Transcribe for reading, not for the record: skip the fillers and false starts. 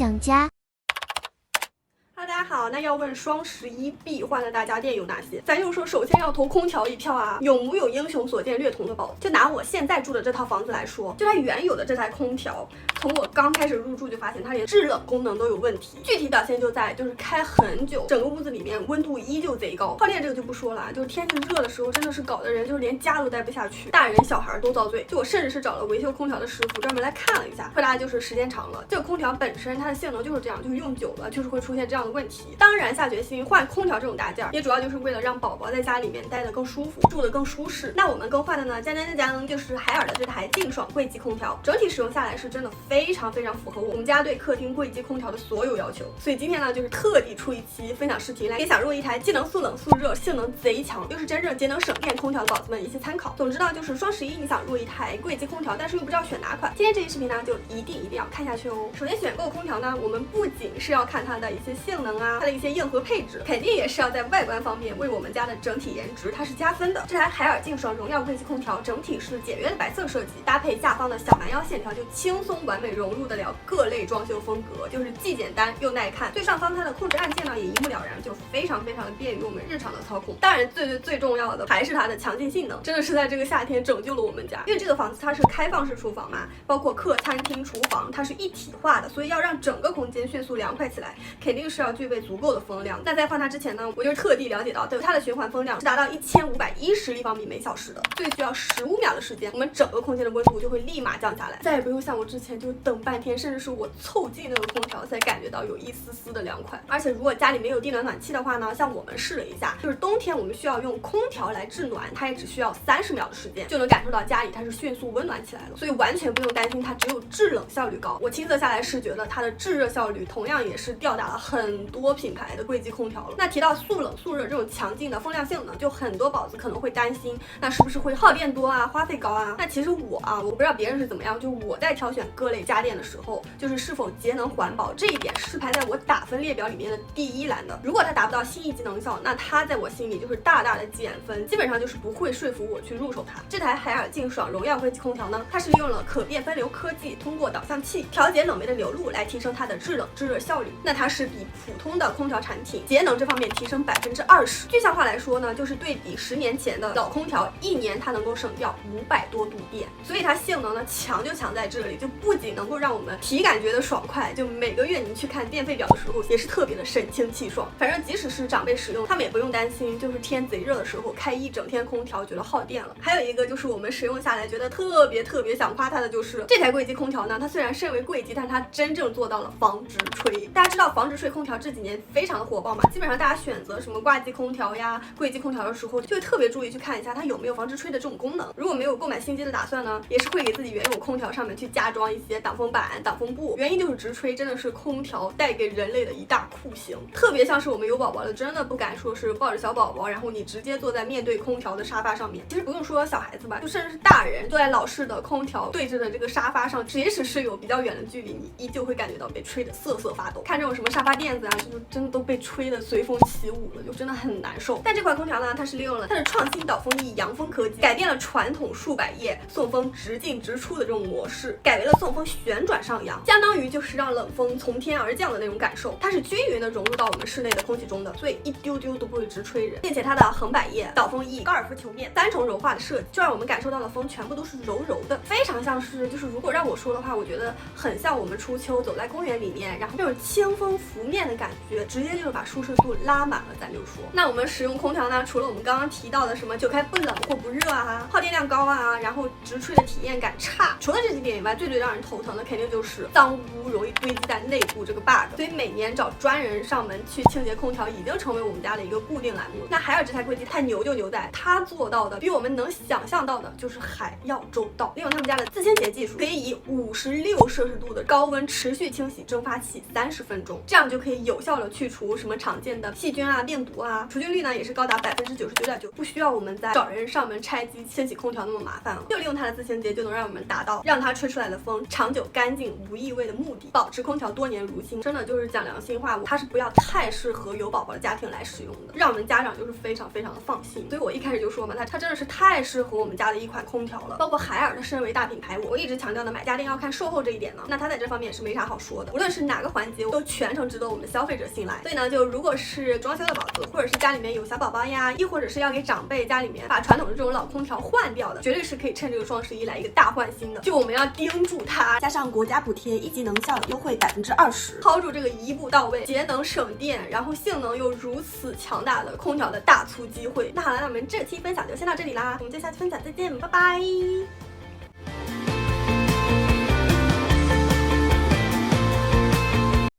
厂家。大家好，那要问双11必换的大家电有哪些？咱就说，首先要投空调一票啊！有木有英雄所见略同的宝？就拿我现在住的这套房子来说，就它原有的这台空调，从我刚开始入住就发现它连制冷功能都有问题。具体表现就在就是开很久，整个屋子里面温度依旧贼高。耗电这个就不说了，就是天气热的时候，真的是搞得人就是连家都待不下去，大人小孩都遭罪。就我甚至是找了维修空调的师傅专门来看了一下，回答就是时间长了，这个空调本身它的性能就是这样，就是用久了就是会出现这样的问题。当然下决心换空调这种大件儿，也主要就是为了让宝宝在家里面待得更舒服，住得更舒适。那我们更换的呢，就是海尔的这台劲爽柜机空调，整体使用下来是真的非常符合我们家对客厅柜机空调的所有要求。所以今天呢，就是特地出一期分享视频来给想入一台既能速冷速热、性能贼强，又是真正节能省电空调的宝子们一些参考。总之呢，就是双11你想入一台柜机空调，但是又不知道选哪款，今天这期视频呢就一定要看下去哦。首先选购空调呢，我们不仅是要看它的一些性能啊，它的一些硬核配置，肯定也是要在外观方面为我们家的整体颜值它是加分的。这台海尔劲爽荣耀柜机空调整体是简约的白色设计，搭配下方的小蛮腰线条，就轻松完美融入得了各类装修风格，就是既简单又耐看。最上方它的控制按键呢也一目了然，就非常的便于我们日常的操控。当然最重要的还是它的强劲性能，真的是在这个夏天拯救了我们家。因为这个房子它是开放式厨房嘛，包括客餐厅、厨房它是一体化的，所以要让整个空间迅速凉快起来，肯定是要具备足够的风量。那在换它之前呢，我就是特地了解到，它的循环风量是达到1510立方米每小时的，所以需要15秒的时间，我们整个空间的温度就会立马降下来，再也不用像我之前就等半天，甚至是我凑近那个空调才感觉到有一丝丝的凉快。而且如果家里没有地暖暖气的话呢，像我们试了一下，就是冬天我们需要用空调来制暖，它也只需要30秒的时间就能感受到家里它是迅速温暖起来了，所以完全不用担心它只有制冷效率高。我亲测下来是觉得它的制热效率同样也是吊打了很多品牌的柜机空调了。那提到速冷速热这种强劲的风量性能，就很多宝子可能会担心，那是不是会耗电多啊，花费高啊？那其实我不知道别人是怎么样，就我在挑选各类家电的时候，就是是否节能环保这一点是排在我打分列表里面的第一栏的。如果它达不到心仪级能效，那它在我心里就是大的减分，基本上就是不会说服我去入手它。这台海尔劲爽荣耀柜机空调呢，它是利用了可变分流科技，通过导向器调节冷媒的流露来提升它的制冷制热效率。那它是比普通的空调产品节能这方面提升20%。具象化来说呢，就是对比10年前的老空调，1年它能够省掉500多度电。所以它性能呢强就强在这里，就不仅能够让我们体感觉得爽快，就每个月你去看电费表的时候也是特别的神清气爽。反正即使是长辈使用，他们也不用担心就是天贼热的时候开一整天空调觉得耗电了。还有一个就是我们使用下来觉得特别想夸它的，就是这台柜机空调呢，它虽然身为柜机，但它真正做到了防直吹。大家知道防直吹空调这几年非常的火爆嘛，基本上大家选择什么挂机空调呀、柜机空调的时候，就会特别注意去看一下它有没有防直吹的这种功能。如果没有购买新机的打算呢，也是会给自己原有空调上面去加装一些挡风板、挡风布。原因就是直吹真的是空调带给人类的一大酷刑，特别像是我们有宝宝的，真的不敢说是抱着小宝宝，然后你直接坐在面对空调的沙发上面。其实不用说小孩子吧，就甚至是大人坐在老式的空调对着的这个沙发上，即使是有比较远的距离，你依旧会感觉到被吹得瑟瑟发抖。看这种什么沙发垫子啊，就真的都被吹得随风起舞了，就真的很难受。但这款空调呢，它是利用了它的创新导风翼扬风科技，改变了传统数百叶送风直进直出的这种模式，改为了送风旋转上扬，相当于就是让冷风从天而降的那种感受。它是均匀的融入到我们室内的空气中的，所以一丢丢都不会直吹人。并且它的横百叶、导风翼、高尔夫球面3重柔化的设计，就让我们感受到的风全部都是柔柔的，非常像是就是如果让我说的话，我觉得很像我们初秋走在公园里面，然后那种清风拂面的感觉，直接就是把舒适度拉满了。咱就说，那我们使用空调呢，除了我们刚刚提到的什么久开不冷或不热啊，耗电量高啊，然后直吹的体验感差，除了这几点以外，最让人头疼的肯定就是脏污容易堆积在内部这个 bug。所以每年找专人上门去清洁空调已经成为我们家的一个固定栏目。那海尔这台柜机太牛就牛在它做到的比我们能想象到的就是还要周到，利用他们家的自清洁技术，可以以56摄氏度的高温持续清洗蒸发器30分钟，这样就可以有有效的去除什么常见的细菌啊、病毒啊，除菌率呢也是高达99.9%，不需要我们再找人上门拆机清洗空调那么麻烦了，就利用它的自清洁就能让我们达到让它吹出来的风长久干净无异味的目的，保持空调多年如新。真的就是讲良心话，它是不要太适合有宝宝的家庭来使用的，让我们家长就是非常的放心。所以我一开始就说嘛，它真的是太适合我们家的一款空调了。包括海尔的身为大品牌，我一直强调的买家电要看售后这一点呢，那它在这方面也是没啥好说的，无论是哪个环节都全程值得我们消费者信赖。所以呢，就如果是装修的宝子，或者是家里面有小宝宝呀，亦或者是要给长辈家里面把传统的这种老空调换掉的，绝对是可以趁这个双11来一个大换新的。就我们要盯住它，加上国家补贴以及能效优惠20%，hold住这个一步到位、节能省电，然后性能又如此强大的空调的大促机会。那好了，那我们这期分享就先到这里啦，我们就下期分享再见，拜拜。